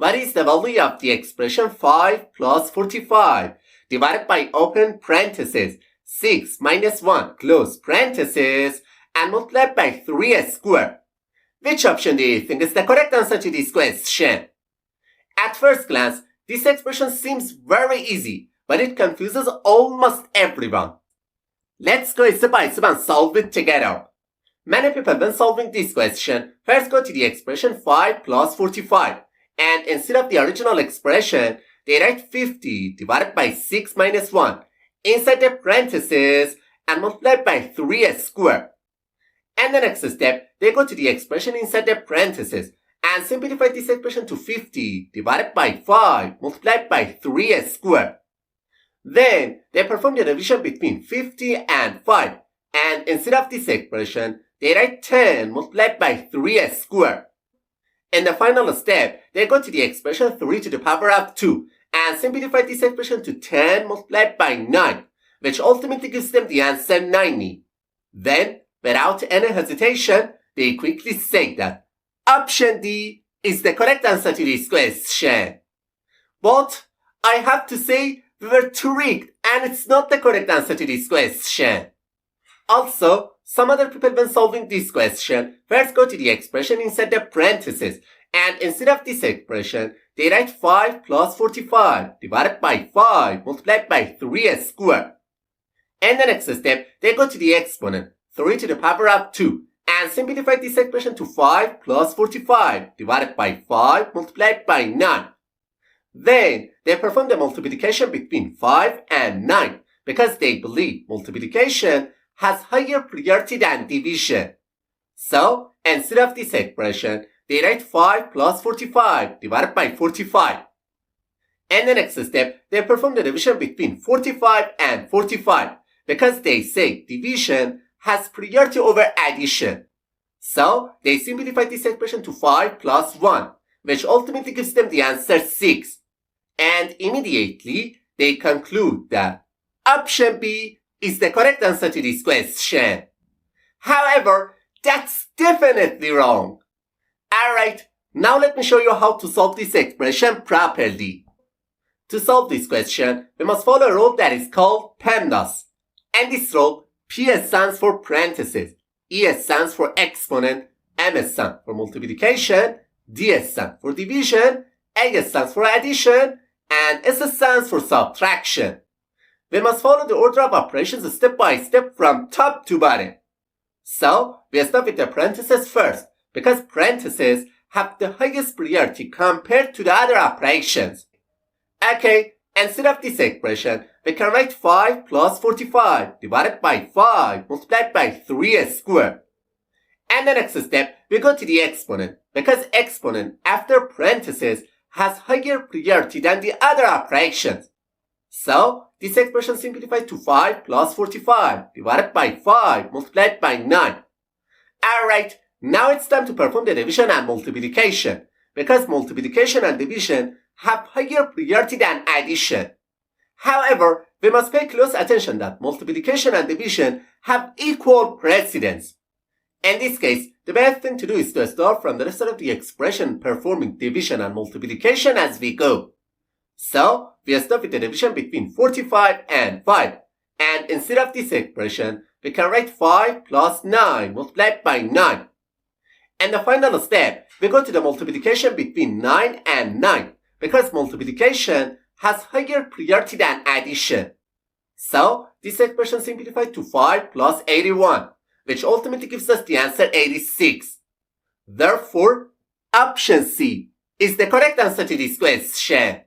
what is the value of the expression 5 plus 45 divided by open parentheses 6 minus 1 close parentheses and multiplied by 3 squared? Which option do you think is the correct answer to this question? At first glance, this expression seems very easy, but it confuses almost everyone. Let's go step by step and solve it together. Many people when solving this question first go to the expression 5 plus 45 and instead of the original expression, they write 50 divided by 6 minus 1 inside the parentheses and multiply by 3 squared. And the next step, they go to the expression inside the parentheses and simplify this expression to 50 divided by 5 multiplied by 3 squared. Then, they perform the division between 50 and 5 and instead of this expression, they write 10 multiplied by 3 squared. In the final step, they go to the expression 3 to the power of 2 and simplify this expression to 10 multiplied by 9, which ultimately gives them the answer 90. Then, without any hesitation, they quickly say that option D is the correct answer to this question. But I have to say we were tricked and it's not the correct answer to this question. Also, some other people when solving this question first go to the expression inside the parentheses and instead of this expression, they write 5 plus 45 divided by 5 multiplied by 3 squared. In the next step, they go to the exponent 3 to the power of 2 and simplify this expression to 5 plus 45 divided by 5 multiplied by 9. Then, they perform the multiplication between 5 and 9 because they believe multiplication has higher priority than division. So, instead of this expression, they write 5 plus 45 divided by 45. In the next step, they perform the division between 45 and 45 because they say division has priority over addition. So, they simplify this expression to 5 plus 1, which ultimately gives them the answer 6. And immediately, they conclude that option B is the correct answer to this question. However, that's definitely wrong. Alright, now let me show you how to solve this expression properly. To solve this question, we must follow a rule that is called PEMDAS. And this rule, P stands for parentheses, E stands for exponent, M stands for multiplication, D stands for division, A stands for addition, and S stands for subtraction. We must follow the order of operations step by step from top to bottom. So, we start with the parentheses first, because parentheses have the highest priority compared to the other operations. Okay, instead of this expression, we can write 5 plus 45 divided by 5 multiplied by 3 squared. And the next step, we go to the exponent, because exponent after parentheses has higher priority than the other operations. So, this expression simplifies to 5 plus 45 divided by 5 multiplied by 9. Alright, now it's time to perform the division and multiplication, because multiplication and division have higher priority than addition. However, we must pay close attention that multiplication and division have equal precedence. In this case, the best thing to do is to start from the rest of the expression performing division and multiplication as we go. So, we start with the division between 45 and 5. And instead of this expression, we can write 5 plus 9 multiplied by 9. And the final step, we go to the multiplication between 9 and 9. Because multiplication has higher priority than addition. So, this expression simplifies to 5 plus 81, which ultimately gives us the answer 86. Therefore, option C is the correct answer to this question.